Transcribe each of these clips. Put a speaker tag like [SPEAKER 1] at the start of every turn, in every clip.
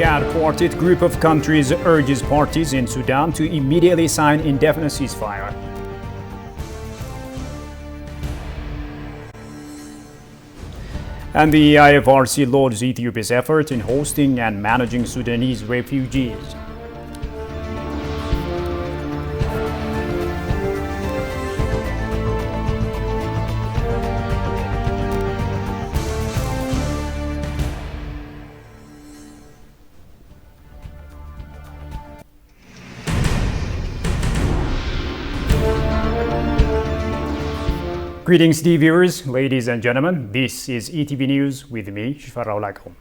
[SPEAKER 1] IGAD Quartet group of countries urges parties in Sudan to immediately sign indefinite ceasefire. And the IFRC lauds Ethiopia's effort in hosting and managing Sudanese refugees. Greetings, dear viewers, ladies and gentlemen. This is ETV News with me, Shifarao Lakom.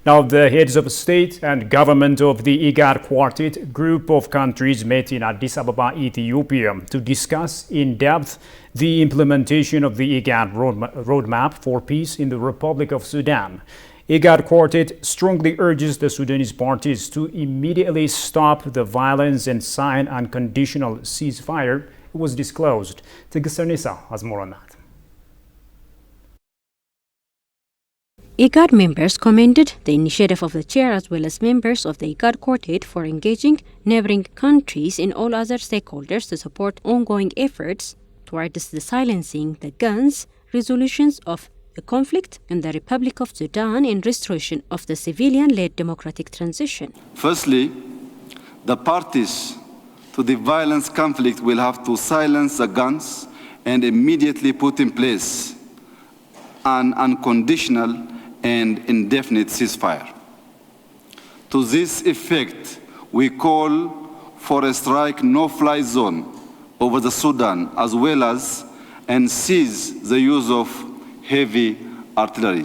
[SPEAKER 1] Now, the heads of state and government of the IGAD Quartet group of countries met in Addis Ababa, Ethiopia, to discuss in depth the implementation of the IGAD roadmap for peace in the Republic of Sudan. IGAD Quartet strongly urges the Sudanese parties to immediately stop the violence and sign unconditional ceasefire. It was disclosed. Tigisternisa has more on that.
[SPEAKER 2] IGAD members commended the initiative of the chair as well as members of the IGAD Quartet for engaging neighboring countries and all other stakeholders to support ongoing efforts towards the silencing the guns, resolutions of the conflict in the Republic of Sudan and restoration of the civilian-led democratic transition.
[SPEAKER 3] Firstly, the parties to the violence conflict will have to silence the guns and immediately put in place an unconditional and indefinite ceasefire. To this effect, we call for a strike no-fly zone over the Sudan as well as and cease the use of heavy artillery.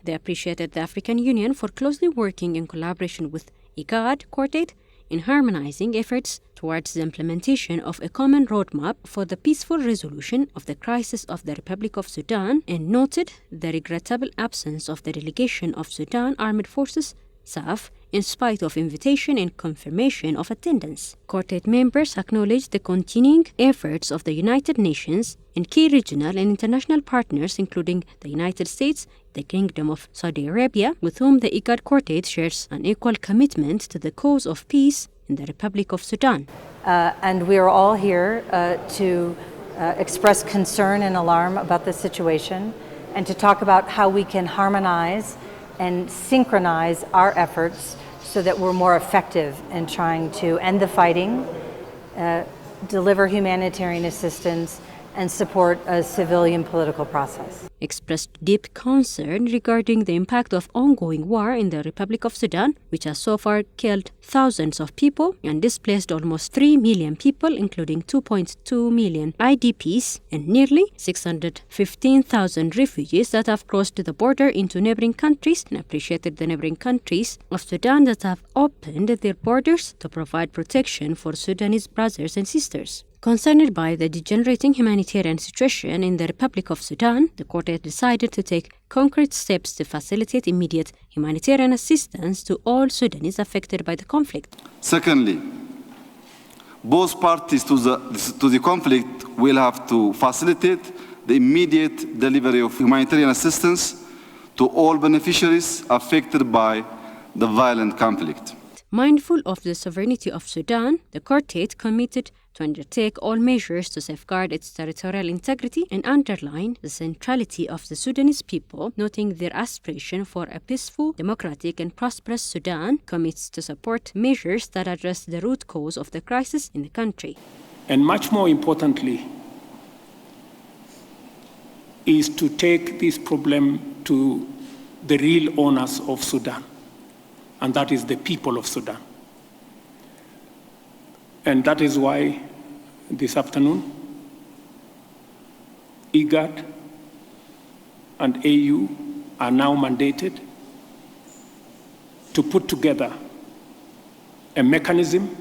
[SPEAKER 2] They appreciated the African Union for closely working in collaboration with IGAD Quartet in harmonizing efforts towards the implementation of a common roadmap for the peaceful resolution of the crisis of the Republic of Sudan, and noted the regrettable absence of the delegation of Sudan Armed Forces SAF in spite of invitation and confirmation of attendance. Quartet members acknowledged the continuing efforts of the United Nations and key regional and international partners, including the United States, the Kingdom of Saudi Arabia, with whom the IGAD Quartet shares an equal commitment to the cause of peace in the Republic of Sudan.
[SPEAKER 4] And we are all here to express concern and alarm about the situation and to talk about how we can harmonize and synchronize our efforts so that we're more effective in trying to end the fighting, deliver humanitarian assistance, and support a civilian political process.
[SPEAKER 2] Expressed deep concern regarding the impact of ongoing war in the Republic of Sudan, which has so far killed thousands of people and displaced almost 3 million people, including 2.2 million IDPs and nearly 615,000 refugees that have crossed the border into neighboring countries, and appreciated the neighboring countries of Sudan that have opened their borders to provide protection for Sudanese brothers and sisters. Concerned by the degenerating humanitarian situation in the Republic of Sudan, the Quartet decided to take concrete steps to facilitate immediate humanitarian assistance to all Sudanese affected by the conflict.
[SPEAKER 3] Secondly, both parties to the conflict will have to facilitate the immediate delivery of humanitarian assistance to all beneficiaries affected by the violent conflict.
[SPEAKER 2] Mindful of the sovereignty of Sudan, the Quartet committed to undertake all measures to safeguard its territorial integrity and underline the centrality of the Sudanese people, noting their aspiration for a peaceful, democratic, and prosperous Sudan, commits to support measures that address the root cause of the crisis in the country.
[SPEAKER 5] And much more importantly, is to take this problem to the real owners of Sudan, and that is the people of Sudan. And that is why this afternoon, IGAD and AU are now mandated to put together a mechanism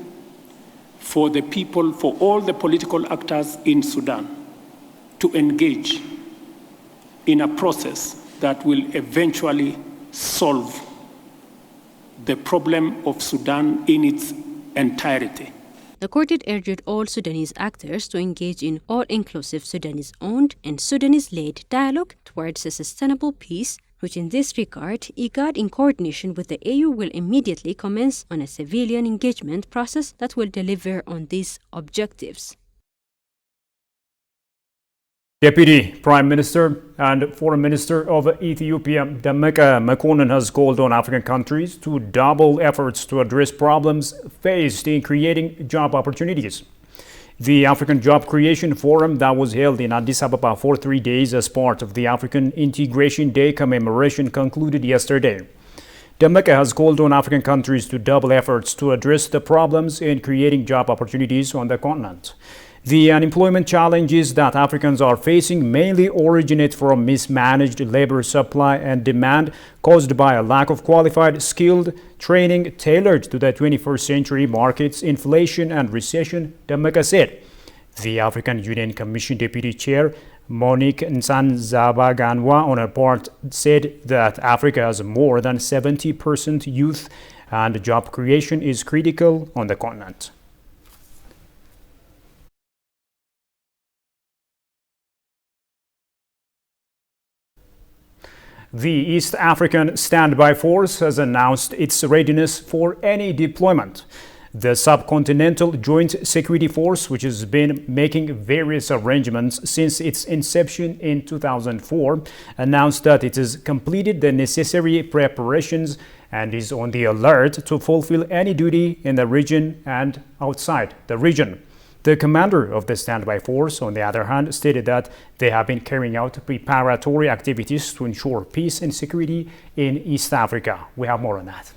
[SPEAKER 5] for the people, for all the political actors in Sudan to engage in a process that will eventually solve the problem of Sudan in its entirety.
[SPEAKER 2] The Quartet urged all Sudanese actors to engage in all-inclusive Sudanese-owned and Sudanese-led dialogue towards a sustainable peace, which in this regard, IGAD in coordination with the AU will immediately commence on a civilian engagement process that will deliver on these objectives.
[SPEAKER 1] Deputy Prime Minister and Foreign Minister of Ethiopia, Demeke Mekonnen, has called on African countries to double efforts to address problems faced in creating job opportunities. The African Job Creation Forum that was held in Addis Ababa for 3 days as part of the African Integration Day commemoration concluded yesterday. Demeke has called on African countries to double efforts to address the problems in creating job opportunities on the continent. The unemployment challenges that Africans are facing mainly originate from mismanaged labor supply and demand caused by a lack of qualified, skilled training tailored to the 21st century markets, inflation and recession, Demeke said. The African Union Commission Deputy Chair Monique Nsanzabaganwa on her part said that Africa has more than 70% youth and job creation is critical on the continent. The East African Standby Force has announced its readiness for any deployment. The Subcontinental Joint Security Force, which has been making various arrangements since its inception in 2004, announced that it has completed the necessary preparations and is on the alert to fulfill any duty in the region and outside the region. The commander of the standby force, on the other hand, stated that they have been carrying out preparatory activities to ensure peace and security in East Africa. We have more on that.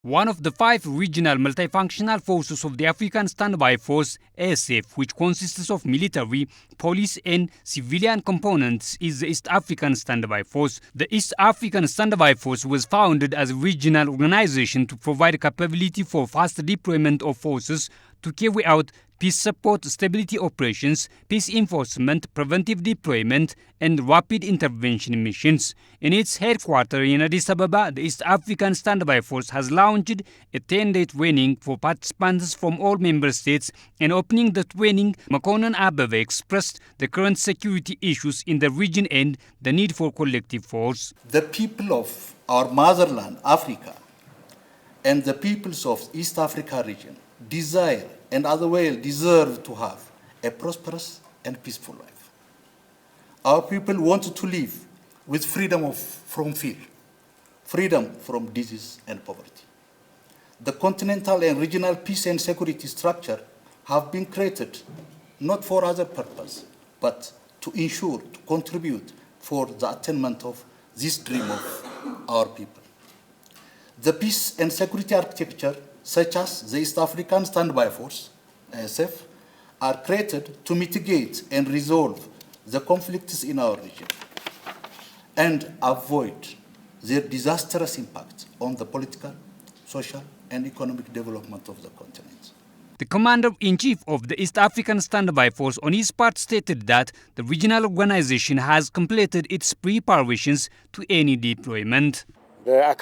[SPEAKER 6] One of the 5 regional multifunctional forces of the African Standby Force, ASF, which consists of military, police and civilian components, is the East African Standby Force. The East African Standby Force was founded as a regional organization to provide capability for fast deployment of forces to carry out peace support, stability operations, peace enforcement, preventive deployment, and rapid intervention missions. In its headquarters in Addis Ababa, the East African Standby Force has launched a 10-day training for participants from all member states, and opening the training, Mekonnen Ababa expressed the current security issues in the region and the need for collective force.
[SPEAKER 7] The people of our motherland, Africa, and the peoples of East Africa region desire and as well deserve to have a prosperous and peaceful life. Our people want to live with freedom from fear, freedom from disease and poverty. The continental and regional peace and security structure have been created not for other purpose, but to ensure, to contribute for the attainment of this dream of our people. The peace and security architecture, such as the East African Standby Force, ASF, are created to mitigate and resolve the conflicts in our region and avoid their disastrous impact on the political, social, and economic development of the continent.
[SPEAKER 6] The Commander-in-Chief of the East African Standby Force on his part stated that the regional organization has completed its preparations to any deployment.
[SPEAKER 8] The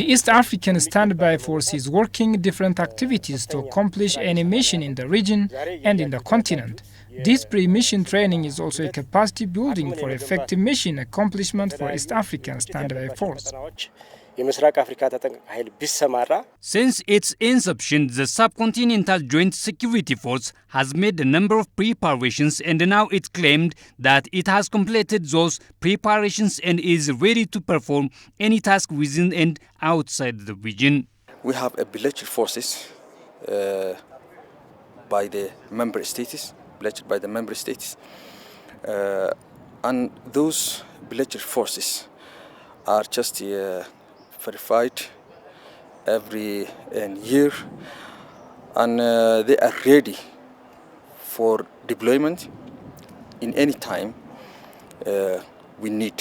[SPEAKER 8] East African Standby Force is working different activities to accomplish any mission in the region and in the continent. This pre-mission training is also a capacity building for effective mission accomplishment for East African Standby Force.
[SPEAKER 6] Since its inception, the Subcontinental Joint Security Force has made a number of preparations, and now it claimed that it has completed those preparations and is ready to perform any task within and outside the region.
[SPEAKER 9] We have a bilateral forces by the member states, and those bilateral forces are just verified every year, and they are ready for deployment in any time we need.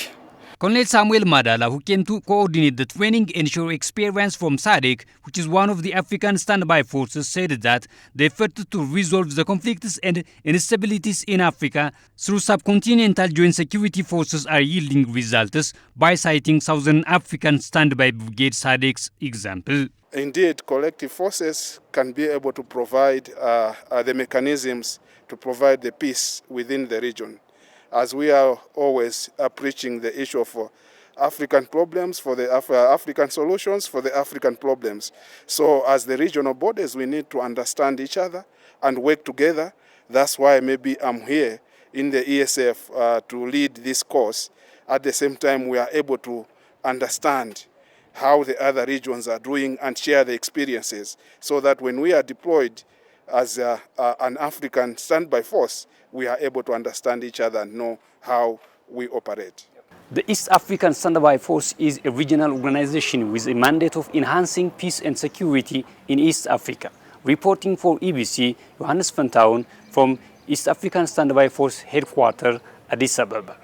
[SPEAKER 6] Colonel Samuel Madala, who came to coordinate the training and show experience from SADC, which is one of the African standby forces, said that the effort to resolve the conflicts and instabilities in Africa through subcontinental joint security forces are yielding results, by citing Southern African Standby Brigade SADC's example.
[SPEAKER 10] Indeed, collective forces can be able to provide the mechanisms to provide the peace within the region. As we are always preaching the issue of African problems for the African solutions for the African problems. So as the regional bodies, we need to understand each other and work together. That's why maybe I'm here in the ESF to lead this course. At the same time, we are able to understand how the other regions are doing and share the experiences, so that when we are deployed as an African standby force, we are able to understand each other and know how we operate.
[SPEAKER 6] The East African Standby Force is a regional organization with a mandate of enhancing peace and security in East Africa. Reporting for EBC, Johannes van Touwen from East African Standby Force headquarters, Addis Ababa.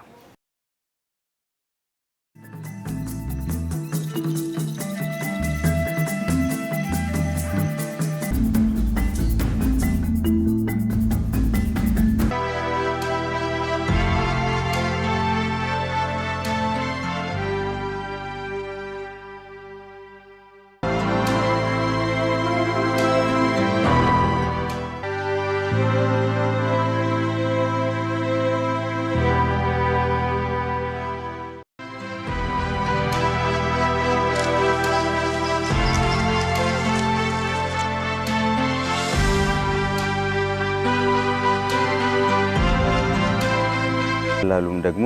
[SPEAKER 11] ላሉም ደግሞ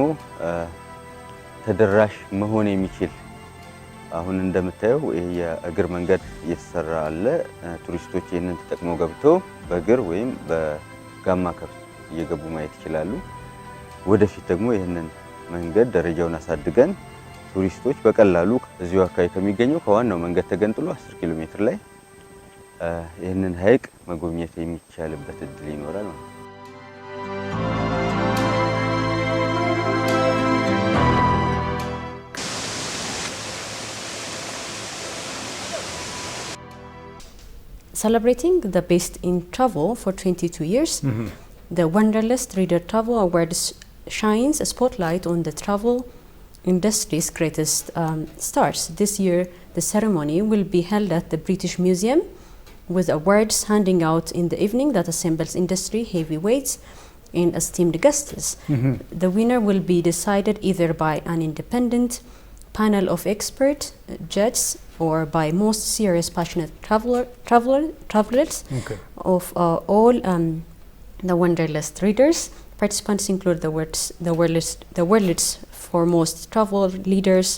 [SPEAKER 11] ተደራሽ መሆን የሚችል አሁን እንደምታየው ይሄ የእግር መንገድ እየተሰራ አለ። ቱሪስቶች ይሄንን ተጠቅመው ገብተው በእግር ወይም በጋማ ከብት እየገቡ ማየት ይችላሉ። ወደፊት ደግሞ ይሄንን መንገድ ደረጃውን አሳድገን ቱሪስቶች በቀላሉ እዚሁ አካባቢ ከሚገኘው ከዋናው መንገድ ተገንጥሎ 10 ኪሎ ሜትር ላይ ይሄንን ሀይቅ መጎብኘት የሚቻልበት እድል ይኖራል ማለት ነው።
[SPEAKER 2] Celebrating the best in travel for 22 years, the Wanderlust Reader Travel Awards shines a spotlight on the travel industry's greatest stars. This year, the ceremony will be held at the British Museum, with awards handing out in the evening that assembles industry heavyweights and esteemed guests. The winner will be decided either by an independent panel of expert judges or by most serious, passionate travelers of all the Wanderlust readers. Participants include the world's foremost travel leaders,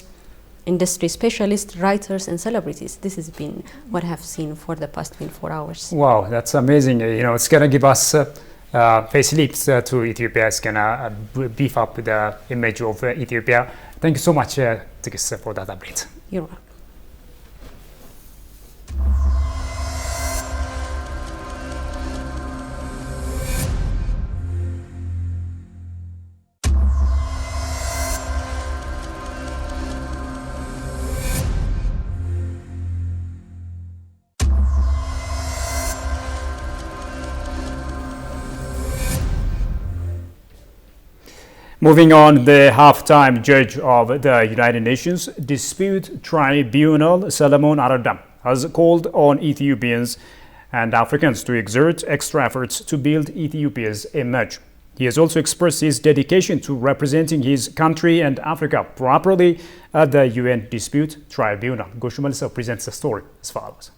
[SPEAKER 2] industry specialists, writers, and celebrities. This has been what I have seen for the past 24 hours.
[SPEAKER 1] Wow, that's amazing. You know, it's going to give us facelifts to Ethiopia. It's going to beef up the image of Ethiopia. Thank you so much, Tigis, for that update.
[SPEAKER 2] You're welcome.
[SPEAKER 1] Moving on, the half-time judge of the United Nations Dispute Tribunal, Solomon Aradam, has called on Ethiopians and Africans to exert extra efforts to build Ethiopia's image. He has also expressed his dedication to representing his country and Africa properly at the UN Dispute Tribunal. Goshumalisa presents the story as follows.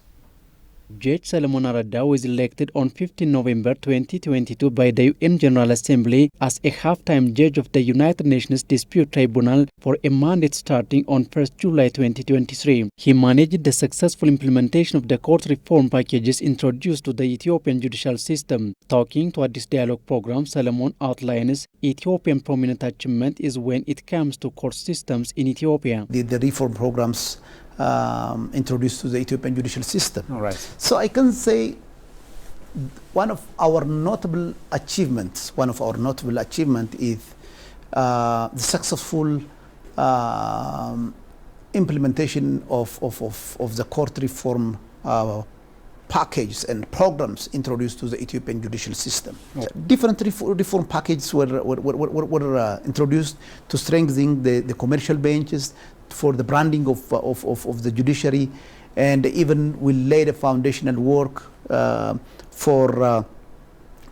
[SPEAKER 12] Judge Solomon Aradam was elected on 15 November 2022 by the UN General Assembly as a half-time judge of the United Nations Dispute Tribunal for a mandate starting on 1st July 2023. He managed the successful implementation of the court reform packages introduced to the Ethiopian judicial system. Talking to ADDIS dialogue program, Solomon outlines Ethiopian prominent achievement is when it comes to court systems in Ethiopia.
[SPEAKER 13] The reform programs introduced to the Ethiopian judicial system.
[SPEAKER 1] All right.
[SPEAKER 13] So I can say one of our notable achievements is the successful implementation of the court reform packages and programs introduced to the Ethiopian judicial system. Okay. Different reform packages were introduced to strengthen the commercial benches, for the branding of the judiciary, and even will lay the foundational work for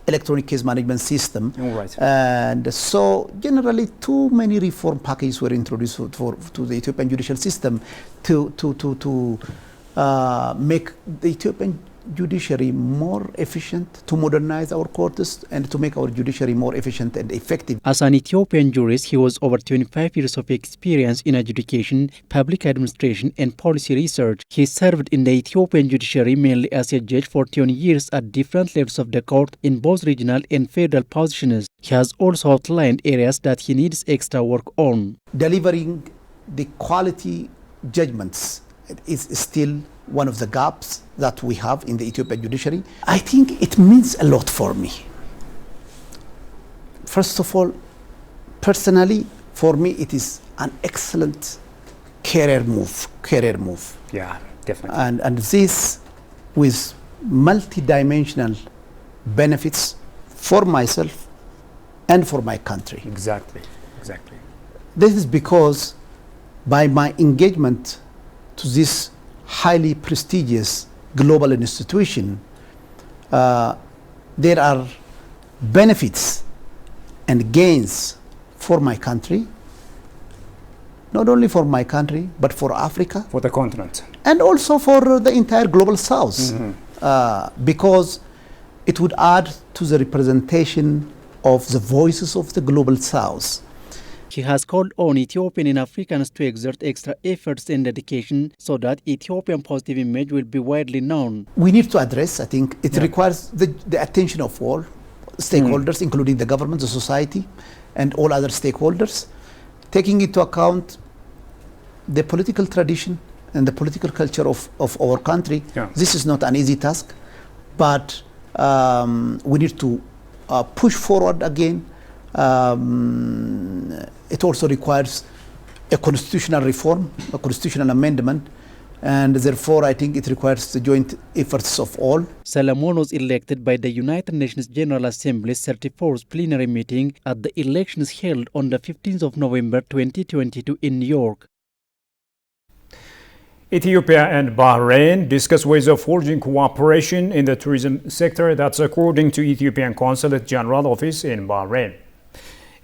[SPEAKER 13] electronic case management system.
[SPEAKER 1] Right.
[SPEAKER 13] And so generally too many reform packages were introduced to the Ethiopian judicial system to make the Ethiopian judiciary more efficient, to modernize our courts, and to make our judiciary more efficient and effective.
[SPEAKER 12] As an Ethiopian jurist, he was over 25 years of experience in adjudication, public administration, and policy research. He served in the Ethiopian judiciary mainly as a judge for 20 years at different levels of the court in both regional and federal positions. He has also outlined areas that he needs extra work on.
[SPEAKER 13] Delivering the quality judgments is still one of the gaps that we have in the Ethiopian judiciary. I think it means a lot for me. First of all, personally, for me, it is an excellent career move.
[SPEAKER 1] Yeah, definitely.
[SPEAKER 13] And this with multidimensional benefits for myself and for my country.
[SPEAKER 1] Exactly.
[SPEAKER 13] This is because by my engagement to this highly prestigious global institution, there are benefits and gains for my country, not only for my country, but for Africa.
[SPEAKER 1] For the continent.
[SPEAKER 13] And also for the entire global south, because it would add to the representation of the voices of the global south.
[SPEAKER 12] He has called on Ethiopian and Africans to exert extra efforts and dedication so that Ethiopian positive image will be widely known.
[SPEAKER 13] We need to address, I think, it requires the attention of all stakeholders, including the government, the society, and all other stakeholders, taking into account the political tradition and the political culture of our country. This is not an easy task, but we need to push forward again. It also requires a constitutional reform, a constitutional amendment, and therefore I think it requires the joint efforts of all.
[SPEAKER 12] Solomon was elected by the United Nations General Assembly's 34th plenary meeting at the elections held on the 15th of November 2022 in New York.
[SPEAKER 1] Ethiopia and Bahrain discuss ways of forging cooperation in the tourism sector. That's according to Ethiopian Consulate General Office in Bahrain.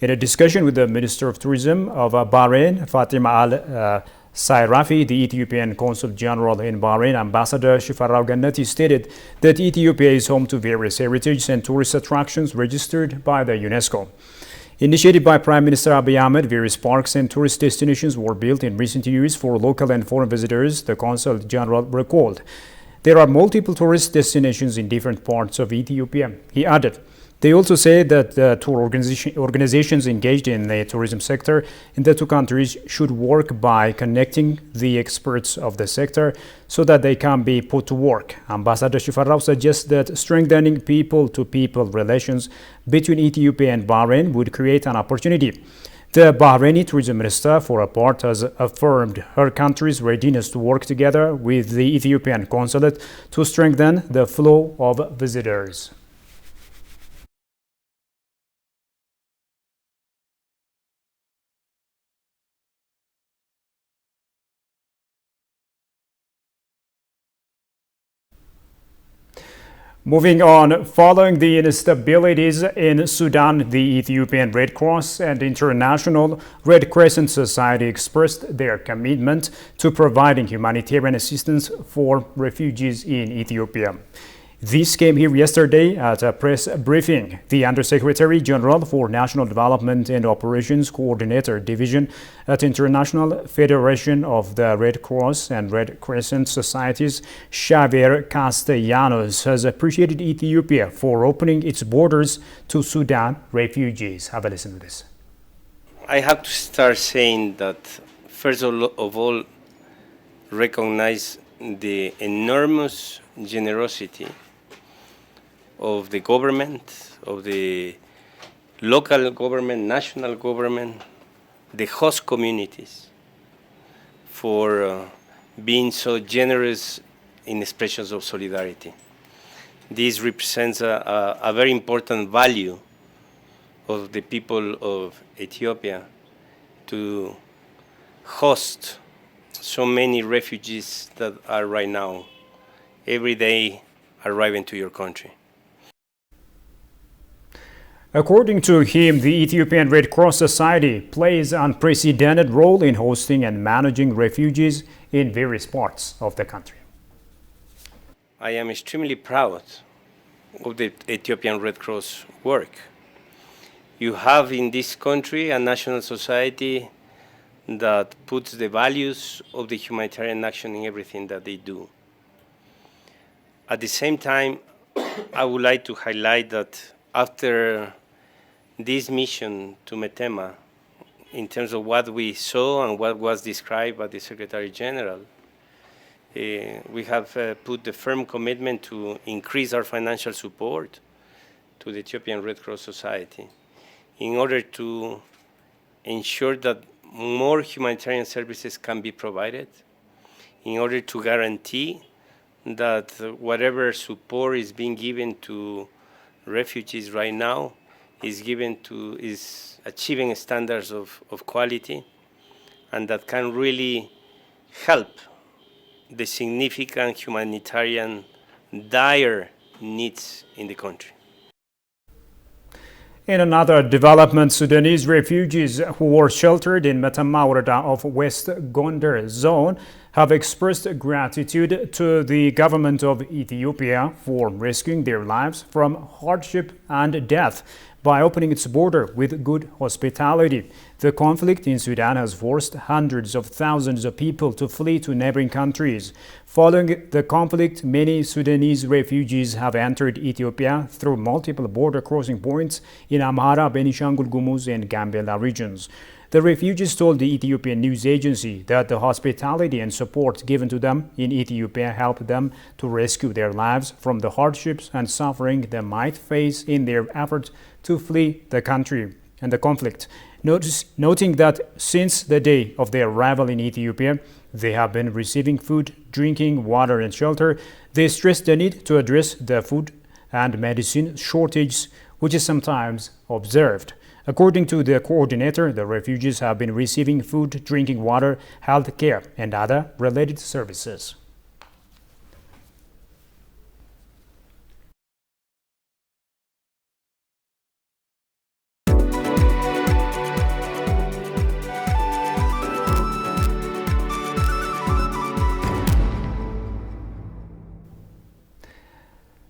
[SPEAKER 1] In a discussion with the Minister of Tourism of Bahrain, Fatima Al-Sairafi, the Ethiopian Consul General in Bahrain, Ambassador Shifarau Gannati stated that Ethiopia is home to various heritage and tourist attractions registered by the UNESCO. Initiated by Prime Minister Abiy Ahmed, various parks and tourist destinations were built in recent years for local and foreign visitors, the Consul General recalled. There are multiple tourist destinations in different parts of Ethiopia, he added. They also say that the tour organizations engaged in the tourism sector in the two countries should work by connecting the experts of the sector so that they can be put to work. Ambassador Shifarau suggests that strengthening people-to-people relations between Ethiopia and Bahrain would create an opportunity. The Bahraini tourism minister, for a part, has affirmed her country's readiness to work together with the Ethiopian consulate to strengthen the flow of visitors. Moving on, following the instabilities in Sudan, the Ethiopian Red Cross and International Red Crescent Society expressed their commitment to providing humanitarian assistance for refugees in Ethiopia. This came here yesterday at a press briefing. The Undersecretary General for National Development and Operations Coordinator Division at International Federation of the Red Cross and Red Crescent Societies, Xavier Castellanos, has appreciated Ethiopia for opening its borders to Sudan refugees. Have a listen to this.
[SPEAKER 14] I have to start saying that, first of all, recognize the enormous generosity of the government, of the local government, national government, the host communities, for being so generous in expressions of solidarity. This represents a very important value of the people of Ethiopia to host so many refugees that are right now, every day, arriving to your country.
[SPEAKER 1] According to him, the Ethiopian Red Cross Society plays an unprecedented role in hosting and managing refugees in various parts of the country.
[SPEAKER 14] I am extremely proud of the Ethiopian Red Cross work. You have in this country a national society that puts the values of the humanitarian action in everything that they do. At the same time, I would like to highlight that after this mission to Metema, in terms of what we saw and what was described by the Secretary General, we have put the firm commitment to increase our financial support to the Ethiopian Red Cross Society in order to ensure that more humanitarian services can be provided, in order to guarantee that whatever support is being given to refugees right now is achieving standards of quality, and that can really help the significant humanitarian dire needs in the country.
[SPEAKER 1] In another development, Sudanese refugees who were sheltered in Metema Woreda of West Gondar zone have expressed gratitude to the government of Ethiopia for rescuing their lives from hardship and death by opening its border with good hospitality. The conflict in Sudan has forced hundreds of thousands of people to flee to neighboring countries. Following the conflict, many Sudanese refugees have entered Ethiopia through multiple border crossing points in Amhara, Benishangul Gumuz, and Gambela regions. The refugees told the Ethiopian news agency that the hospitality and support given to them in Ethiopia helped them to rescue their lives from the hardships and suffering they might face in their efforts to flee the country and the conflict. Noting that since the day of their arrival in Ethiopia, they have been receiving food, drinking water, and shelter, they stressed the need to address the food and medicine shortage, which is sometimes observed. According to the coordinator, the refugees have been receiving food, drinking water, health care, and other related services.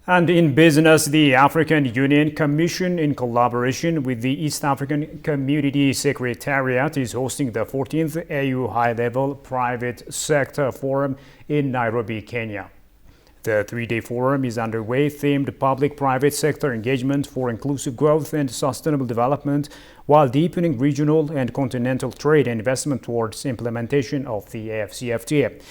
[SPEAKER 1] And in business, the African Union Commission, in collaboration with the East African Community Secretariat, is hosting the 14th AU High-Level Private Sector Forum in Nairobi, Kenya. The three-day forum is underway, themed public-private sector engagement for inclusive growth and sustainable development, while deepening regional and continental trade and investment towards implementation of the AfCFTA.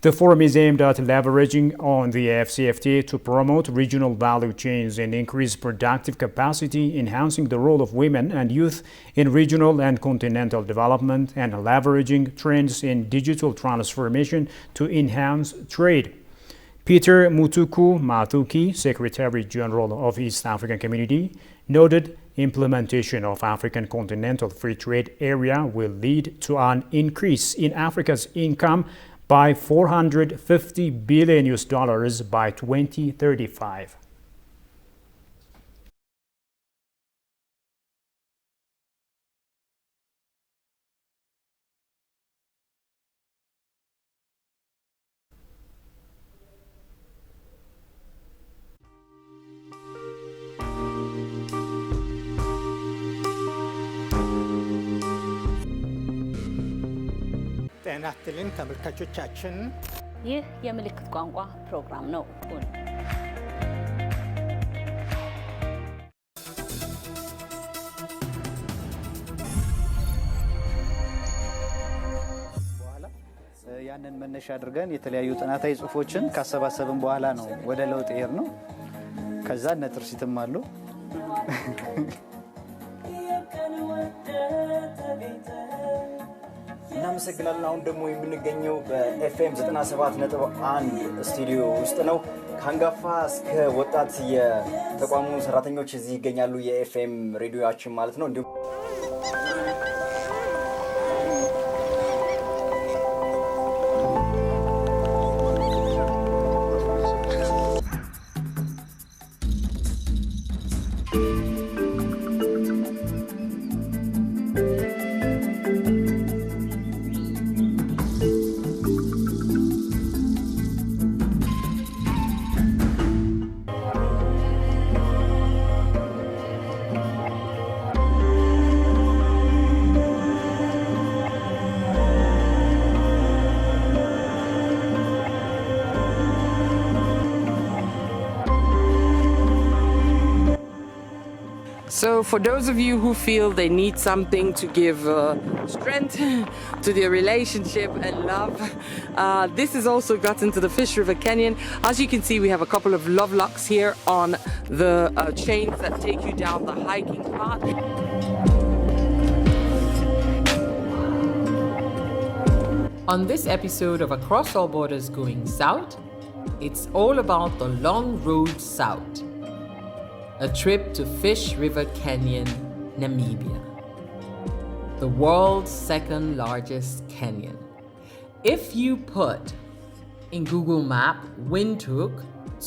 [SPEAKER 1] The forum is aimed at leveraging on the AfCFTA to promote regional value chains and increase productive capacity, enhancing the role of women and youth in regional and continental development, and leveraging trends in digital transformation to enhance trade. Peter Mutuku Mathuki, Secretary General of East African Community, noted implementation of African Continental Free Trade Area will lead to an increase in Africa's income by $450 billion by 2035.
[SPEAKER 15] ጤና ይስጥልን ተመልካቾቻችን፣
[SPEAKER 16] ይህ የምልክት ቋንቋ ፕሮግራም ነው።
[SPEAKER 17] ያንን መነሻ አድርገን የተለያዩ ጥናታዊ ጽሁፎችን ካሰባሰብን በኋላ ነው ወደ ለውጥ ይሄር ነው። ከዛ ነጥርሲትም አሉ።
[SPEAKER 18] እናመሰግናለን። አሁን ደግሞ የምንገኘው በኤፍኤም 97.1 ስቱዲዮ ውስጥ ነው። ከአንጋፋ እስከ ወጣት የተቋሙ ሰራተኞች እዚህ ይገኛሉ። የኤፍኤም ሬዲዮአችን ማለት ነው። እንዲሁም
[SPEAKER 19] So for those of you who feel they need something to give strength to their relationship and love, this has also gotten to the Fish River Canyon. As you can see, we have a couple of love locks here on the chains that take you down the hiking path.
[SPEAKER 20] On this episode of Across All Borders Going South, it's all about the long road south. A trip to Fish River Canyon, Namibia. The world's second largest canyon. If you put in Google Map Windhoek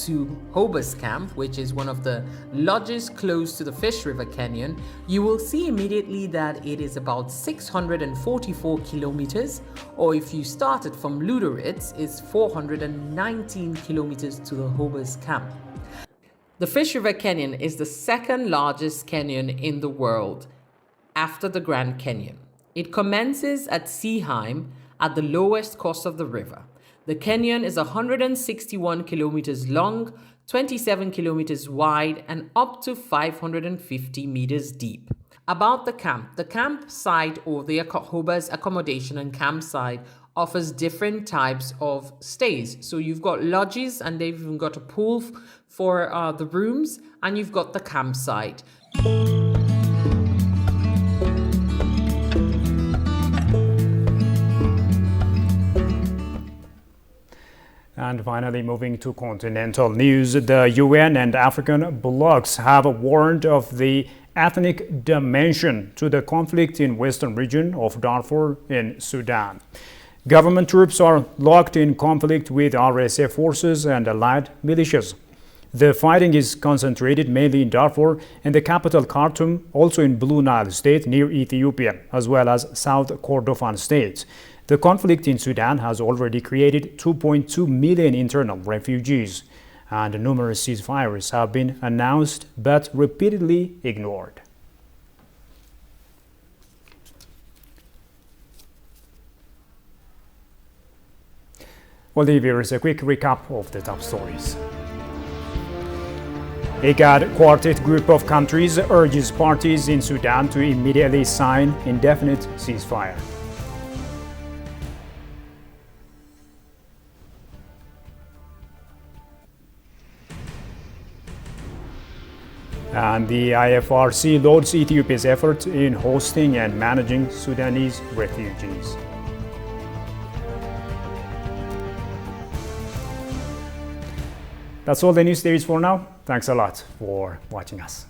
[SPEAKER 20] to Hobos Camp, which is one of the lodges close to the Fish River Canyon, you will see immediately that it is about 644 kilometers, or if you started from Luderitz, it's 419 kilometers to the Hobos Camp. The Fish River Canyon is the second largest canyon in the world after the Grand Canyon. It commences at Seeheim at the lowest course of the river. The canyon is 161 kilometers long, 27 kilometers wide, and up to 550 meters deep. About the campsite or the Hobos accommodation and campsite offers different types of stays. So you've got lodges, and they've even got a pool for the rooms, and you've got the campsite.
[SPEAKER 1] And finally, moving to continental news, the UN and African blocs have warned of the ethnic dimension to the conflict in western region of Darfur in Sudan. Government troops are locked in conflict with RSF forces and allied militias. The fighting is concentrated mainly in Darfur and the capital Khartoum, also in Blue Nile State near Ethiopia, as well as South Kordofan State. The conflict in Sudan has already created 2.2 million internal refugees, and numerous ceasefires have been announced but repeatedly ignored. Well, here is a quick recap of the top stories. IGAD Quartet group of countries urges parties in Sudan to immediately sign indefinite ceasefire. And the IFRC lauds Ethiopia's effort in hosting and managing Sudanese refugees. That's all the news there is for now. Thanks a lot for watching us.